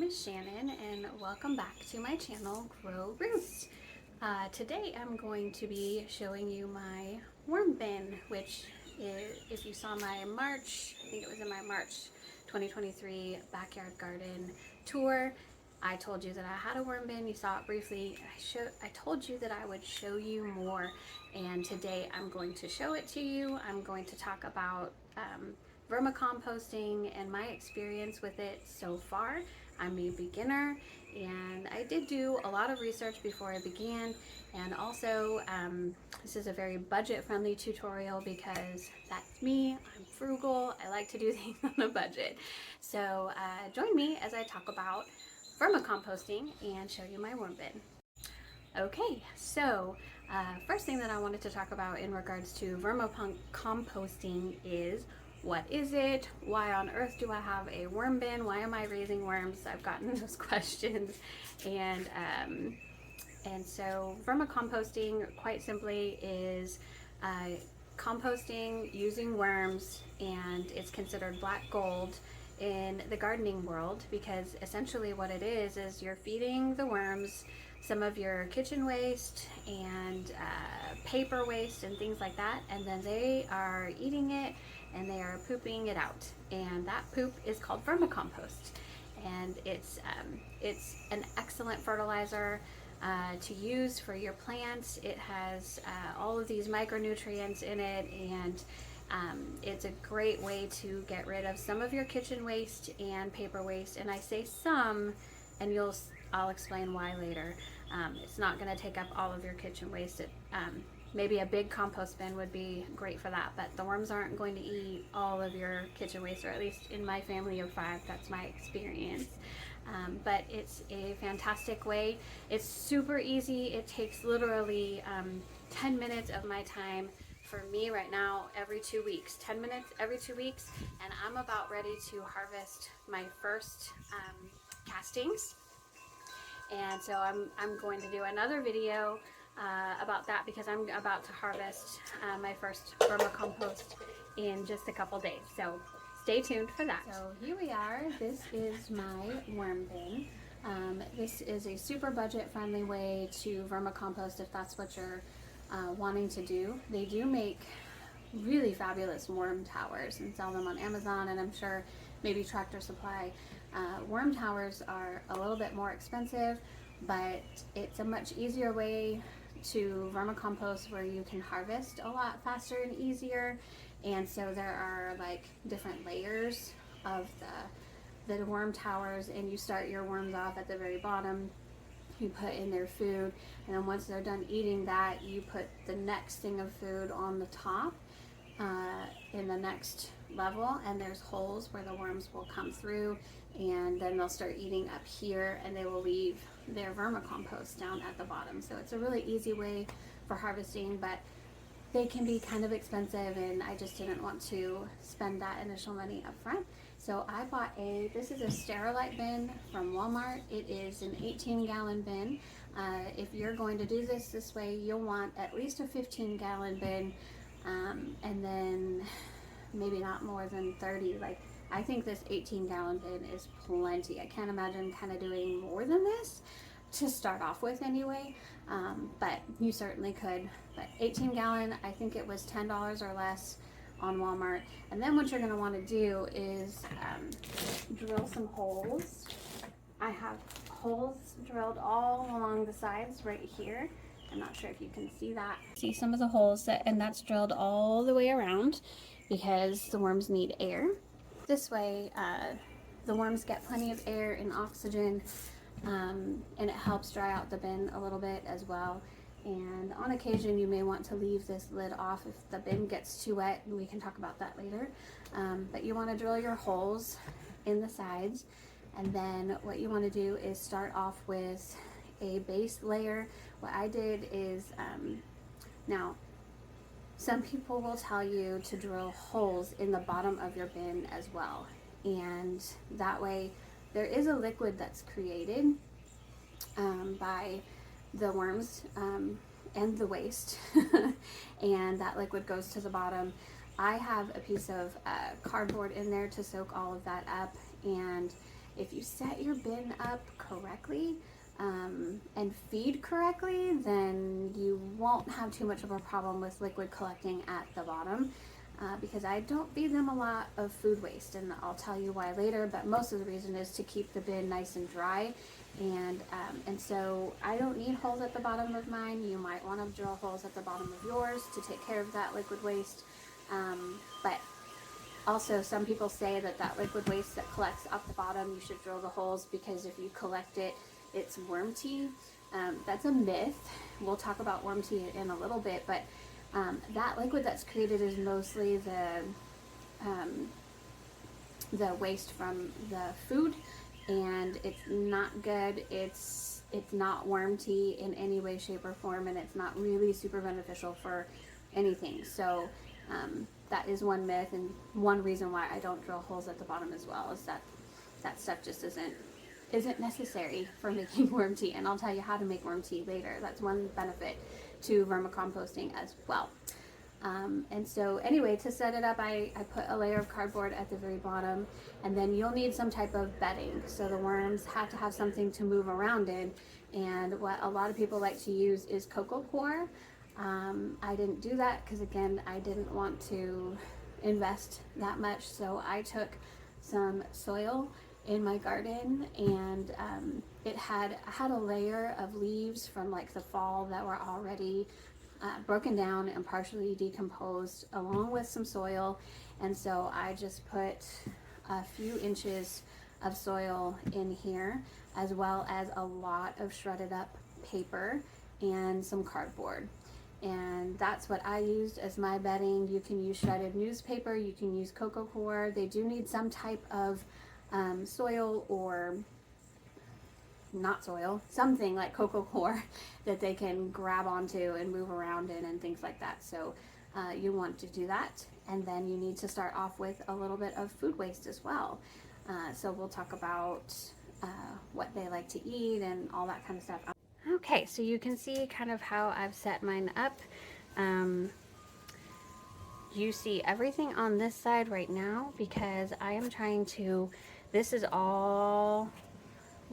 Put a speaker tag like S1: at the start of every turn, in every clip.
S1: is Shannon and welcome back to my channel, Grow Roots. Today I'm going to be showing you my worm bin, which is, if you saw my March, I think it was in my March 2023 backyard garden tour, I told you that I had a worm bin. You saw it briefly. I told you that I would show you more, and today I'm going to show it to you. I'm going to talk about vermicomposting and my experience with it so far. I'm a beginner and I did do a lot of research before I began, and also this is a very budget friendly tutorial because that's me. I'm frugal. I like to do things on a budget. So join me as I talk about vermicomposting and show you my worm bin. Okay, so first thing that I wanted to talk about in regards to vermicomposting is, what is it? Why on earth do I have a worm bin? Why am I raising worms? I've gotten those questions. And so vermicomposting, quite simply, is composting using worms, and it's considered black gold in the gardening world because essentially what it is you're feeding the worms some of your kitchen waste and paper waste and things like that, and then they are eating it and they are pooping it out, and that poop is called vermicompost, and it's an excellent fertilizer to use for your plants. It has all of these micronutrients in it, and it's a great way to get rid of some of your kitchen waste and paper waste. And I say some, and I'll explain why later. It's not going to take up all of your kitchen waste. Maybe a big compost bin would be great for that, but the worms aren't going to eat all of your kitchen waste, or at least in my family of 5, that's my experience. But it's a fantastic way. It's super easy. It takes literally 10 minutes of my time for me right now every 2 weeks, 10 minutes every 2 weeks, and I'm about ready to harvest my first castings. And so I'm going to do another video about that because I'm about to harvest my first vermicompost in just a couple days. So stay tuned for that. So here we are. This is my worm bin. This is a super budget friendly way to vermicompost if that's what you're wanting to do. They do make really fabulous worm towers and sell them on Amazon, and I'm sure maybe Tractor Supply. Worm towers are a little bit more expensive, but it's a much easier way to vermicompost where you can harvest a lot faster and easier. And so there are like different layers of the worm towers, and you start your worms off at the very bottom. You put in their food, and then once they're done eating that, you put the next thing of food on the top in the next level, and there's holes where the worms will come through, and then they'll start eating up here, and they will leave their vermicompost down at the bottom. So it's a really easy way for harvesting, but they can be kind of expensive, and I just didn't want to spend that initial money up front. So I bought this is a Sterilite bin from Walmart. It is an 18-gallon bin. If you're going to do this way, you'll want at least a 15-gallon bin, and then maybe not more than 30. Like, I think this 18-gallon bin is plenty. I can't imagine kind of doing more than this to start off with anyway, but you certainly could. But 18-gallon, I think it was $10 or less on Walmart. And then what you're going to want to do is drill some holes. I have holes drilled all along the sides right here. I'm not sure if you can see that. See some of the holes, and that's drilled all the way around because the worms need air. This way the worms get plenty of air and oxygen, and it helps dry out the bin a little bit as well. And on occasion you may want to leave this lid off if the bin gets too wet, and we can talk about that later. But you want to drill your holes in the sides, and then what you want to do is start off with a base layer. What I did is, now some people will tell you to drill holes in the bottom of your bin as well, and that way there is a liquid that's created by the worms and the waste and that liquid goes to the bottom. I have a piece of cardboard in there to soak all of that up, and if you set your bin up correctly, and feed correctly, then you won't have too much of a problem with liquid collecting at the bottom. Because I don't feed them a lot of food waste, and I'll tell you why later, but most of the reason is to keep the bin nice and dry. And so I don't need holes at the bottom of mine. You might want to drill holes at the bottom of yours to take care of that liquid waste. But also, some people say that that liquid waste that collects up the bottom, you should drill the holes, because if you collect it, it's worm tea. That's a myth. We'll talk about worm tea in a little bit, but that liquid that's created is mostly the waste from the food, and it's not good. It's not worm tea in any way, shape, or form, and it's not really super beneficial for anything. So that is one myth, and one reason why I don't drill holes at the bottom as well, is that that stuff just isn't necessary for making worm tea. And I'll tell you how to make worm tea later. That's one benefit to vermicomposting as well. And so anyway, to set it up, I put a layer of cardboard at the very bottom, and then you'll need some type of bedding. So the worms have to have something to move around in, and what a lot of people like to use is cocoa coir. I didn't do that because, again, I didn't want to invest that much, so I took some soil in my garden, and I had a layer of leaves from like the fall that were already broken down and partially decomposed, along with some soil. And so I just put a few inches of soil in here, as well as a lot of shredded up paper and some cardboard. And that's what I used as my bedding. You can use shredded newspaper, you can use cocoa coir. They do need some type of soil, or not soil, something like cocoa coir that they can grab onto and move around in and things like that. So you want to do that, and then you need to start off with a little bit of food waste as well. So we'll talk about what they like to eat and all that kind of stuff. Okay, so you can see kind of how I've set mine up. You see everything on this side right now, because I am trying to, this is all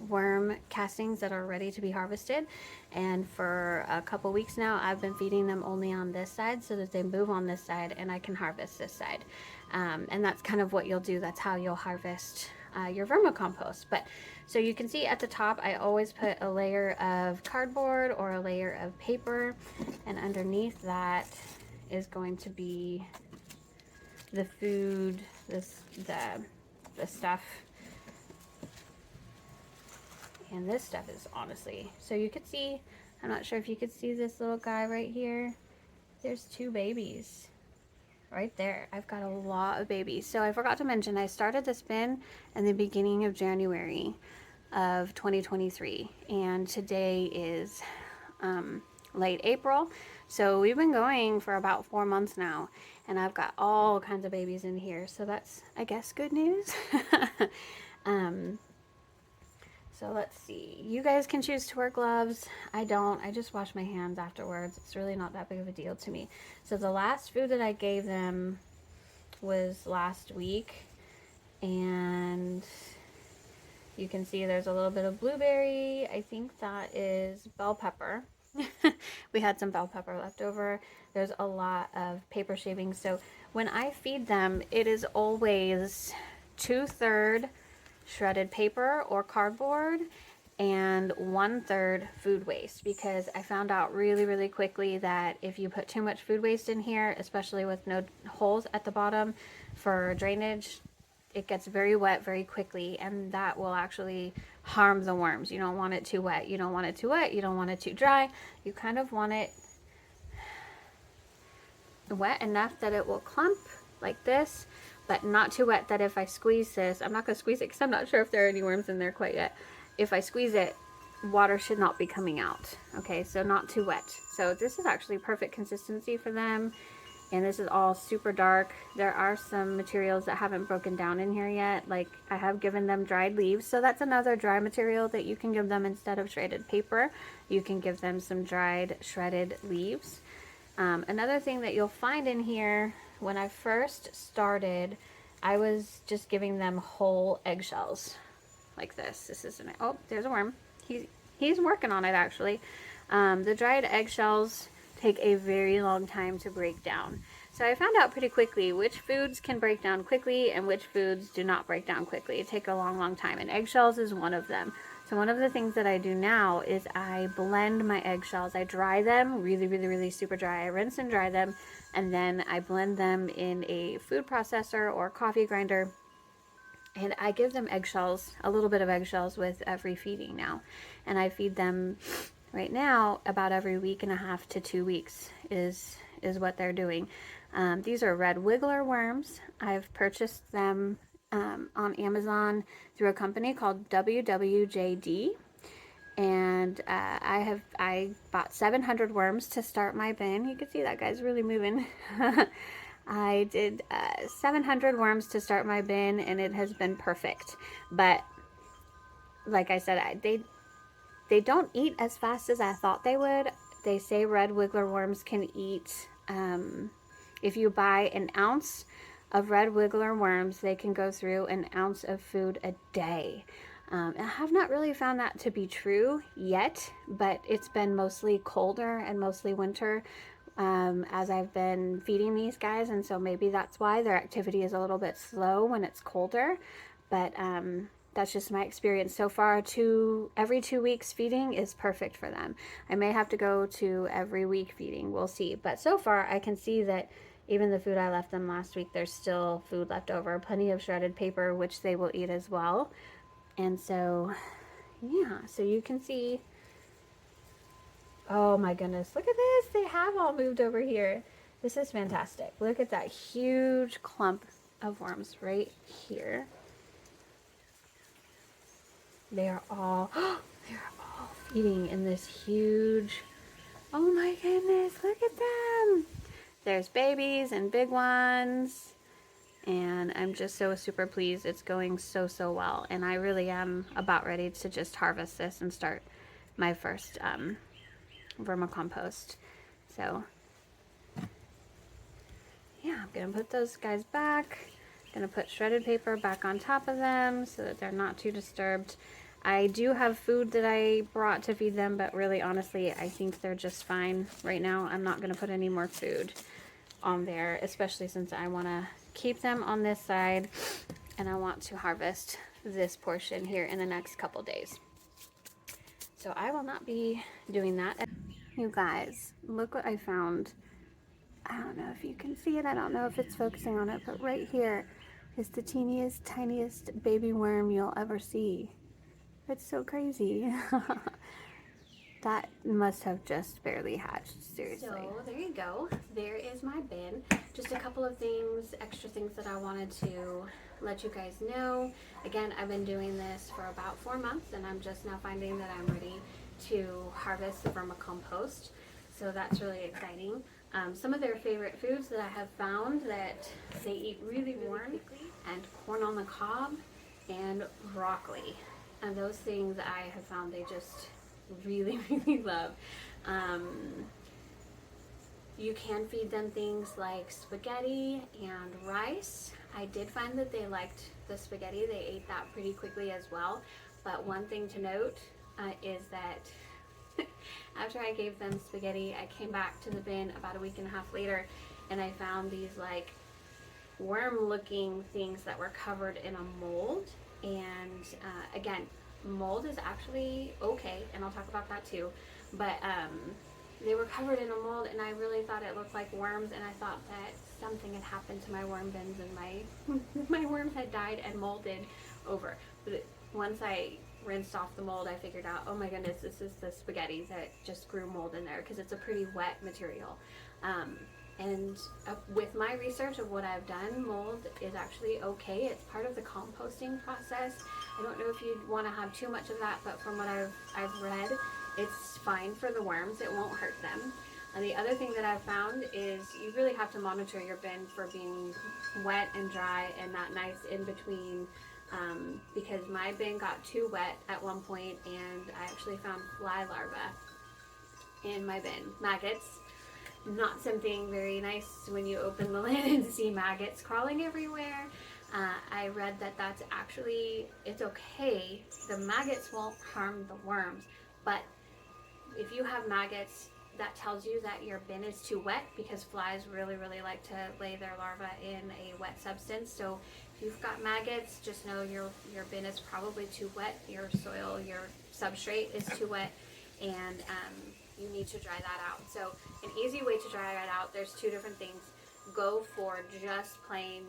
S1: worm castings that are ready to be harvested, and for a couple weeks now I've been feeding them only on this side so that they move on this side and I can harvest this side. And that's kind of what you'll do. That's how you'll harvest your vermicompost. But so you can see at the top I always put a layer of cardboard or a layer of paper, and underneath that is going to be the food, the stuff. And this stuff is honestly, so you could see, I'm not sure if you could see this little guy right here. There's 2 babies right there. I've got a lot of babies. So I forgot to mention, I started this bin in the beginning of January of 2023, and today is late April. So we've been going for about 4 months now, and I've got all kinds of babies in here. So that's, I guess, good news. So let's see, you guys can choose to wear gloves. I don't, I just wash my hands afterwards. It's really not that big of a deal to me. So the last food that I gave them was last week, and you can see there's a little bit of blueberry. I think that is bell pepper. We had some bell pepper left over. There's a lot of paper shavings. So when I feed them, it is always 2/3 shredded paper or cardboard and 1/3 food waste, because I found out really quickly that if you put too much food waste in here, especially with no holes at the bottom for drainage, it gets very wet very quickly, and that will actually harm the worms. You don't want it too wet, you don't want it too wet, you don't want it too dry. You kind of want it wet enough that it will clump like this, but not too wet that if I squeeze this, I'm not going to squeeze it because I'm not sure if there are any worms in there quite yet. If I squeeze it, water should not be coming out. Okay, so not too wet. So this is actually perfect consistency for them. And this is all super dark. There are some materials that haven't broken down in here yet. Like, I have given them dried leaves. So that's another dry material that you can give them instead of shredded paper. You can give them some dried shredded leaves. Another thing that you'll find in here, when I first started, I was just giving them whole eggshells, like this. This is oh, there's a worm. He's working on it actually. The dried eggshells take a very long time to break down. So I found out pretty quickly which foods can break down quickly and which foods do not break down quickly. It take a long time, and eggshells is one of them. So one of the things that I do now is I blend my eggshells. I dry them really super dry. I rinse and dry them, and then I blend them in a food processor or coffee grinder. And I give them eggshells, a little bit of eggshells with every feeding now. And I feed them right now about every week and a half to 2 weeks is what they're doing. These are red wiggler worms. I've purchased them on Amazon through a company called WWJD. And I bought 700 worms to start my bin. You can see that guy's really moving. I did 700 worms to start my bin, and it has been perfect. But like I said, they don't eat as fast as I thought they would. They say red wiggler worms can eat, if you buy an ounce of red wiggler worms, they can go through an ounce of food a day. I have not really found that to be true yet, but it's been mostly colder and mostly winter as I've been feeding these guys, and so maybe that's why their activity is a little bit slow when it's colder. But that's just my experience so far. Every 2 weeks feeding is perfect for them. I may have to go to every week feeding. We'll see. But so far I can see that even the food I left them last week, there's still food left over. Plenty of shredded paper, which they will eat as well. And so, yeah, so you can see. Oh my goodness, look at this. They have all moved over here. This is fantastic. Look at that huge clump of worms right here. They are all feeding in this huge, oh my goodness, look at them. There's babies and big ones. And I'm just so super pleased. It's going so well. And I really am about ready to just harvest this and start my first vermicompost. So yeah, I'm gonna put those guys back. I'm gonna put shredded paper back on top of them so that they're not too disturbed. I do have food that I brought to feed them, but really honestly I think they're just fine right now. I'm not gonna put any more food on there, especially since I want to keep them on this side and I want to harvest this portion here in the next couple days. So I will not be doing that. You guys, look what I found. I don't know if you can see it. I don't know if it's focusing on it, but right here is the teeniest, tiniest baby worm you'll ever see. It's so crazy. That must have just barely hatched, seriously. So there you go. There is my bin. Just a couple of things, extra things that I wanted to let you guys know. Again, I've been doing this for about 4 months, and I'm just now finding that I'm ready to harvest the vermicompost. So that's really exciting. Some of their favorite foods that I have found that they eat really quickly, and corn on the cob and broccoli. And those things I have found they just really love. You can feed them things like spaghetti and rice. I did find that they liked the spaghetti. They ate that pretty quickly as well. But one thing to note is that after I gave them spaghetti, I came back to the bin about a week and a half later, and I found these like worm looking things that were covered in a mold. And again, mold is actually okay, and I'll talk about that too, but they were covered in a mold, and I really thought it looked like worms, and I thought that something had happened to my worm bins and my worms had died and molded over. But once I rinsed off the mold, I figured out, oh my goodness, this is the spaghetti that just grew mold in there, because it's a pretty wet material. And with my research of what I've done, mold is actually okay. It's part of the composting process. I don't know if you'd want to have too much of that, but from what I've read, it's fine for the worms. It won't hurt them. And the other thing that I've found is you really have to monitor your bin for being wet and dry and that nice in between, because my bin got too wet at one point, and I actually found fly larvae in my bin. Maggots. Not something very nice when you open the lid and see maggots crawling everywhere. I read that that's actually, it's okay. The maggots won't harm the worms, but if you have maggots, that tells you that your bin is too wet, because flies really, really like to lay their larvae in a wet substance. So if you've got maggots, just know your bin is probably too wet. Your soil, your substrate is too wet, and you need to dry that out. So an easy way to dry it out, there's two different things. Go for just plain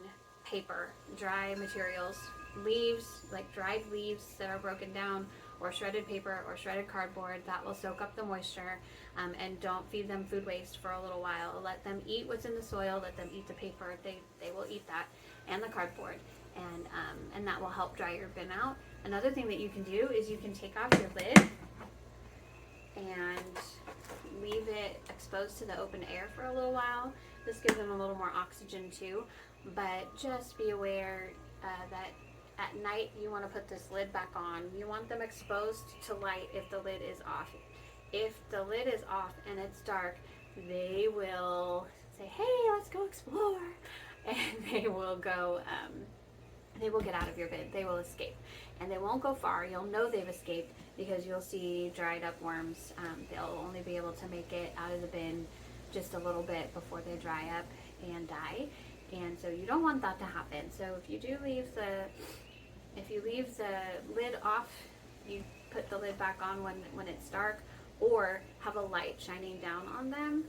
S1: paper, dry materials, leaves, like dried leaves that are broken down, or shredded paper or shredded cardboard. That will soak up the moisture, and don't feed them food waste for a little while. Let them eat what's in the soil, let them eat the paper. They will eat that, and the cardboard, and that will help dry your bin out. Another thing that you can do is you can take off your lid and leave it exposed to the open air for a little while. This gives them a little more oxygen too, but just be aware that at night you want to put this lid back on. You want them exposed to light if the lid is off. If the lid is off and it's dark, they will say, hey, let's go explore, and they will go, they will get out of your bin. They will escape, and they won't go far. You'll know they've escaped because you'll see dried up worms. They'll only be able to make it out of the bin just a little bit before they dry up and die. And so you don't want that to happen. So if you do leave the lid off, you put the lid back on when it's dark, or have a light shining down on them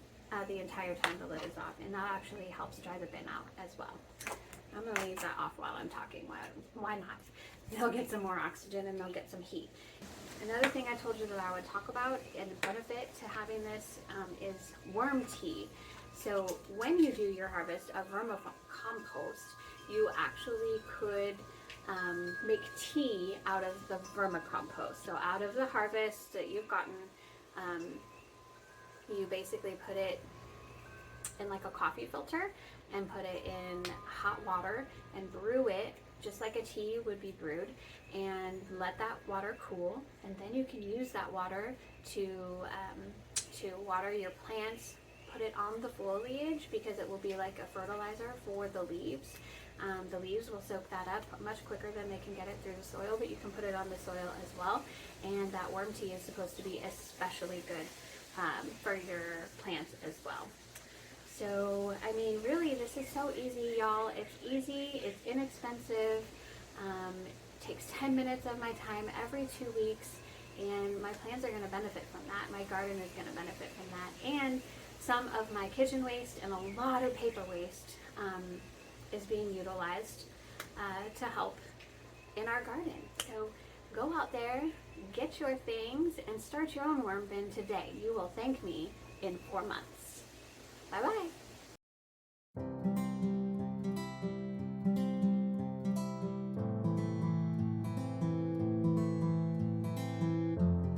S1: the entire time the lid is off, and that actually helps dry the bin out as well. I'm going to leave that off while I'm talking. Why not? They'll get some more oxygen and they'll get some heat. Another thing I told you that I would talk about, and benefit to having this, is worm tea. So when you do your harvest of vermicompost, you actually could make tea out of the vermicompost. So out of the harvest that you've gotten, you basically put it in like a coffee filter and put it in hot water and brew it just like a tea would be brewed, and let that water cool, and then you can use that water to water your plants. Put it on the foliage because it will be like a fertilizer for the leaves. The leaves will soak that up much quicker than they can get it through the soil, but you can put it on the soil as well. And that worm tea is supposed to be especially good for your plants as well. So, I mean, really, this is so easy, y'all. It's easy, it's inexpensive, takes 10 minutes of my time every 2 weeks, and my plants are going to benefit from that. My garden is going to benefit from that. And some of my kitchen waste and a lot of paper waste is being utilized to help in our garden. So go out there, get your things, and start your own worm bin today. You will thank me in 4 months. Bye-bye.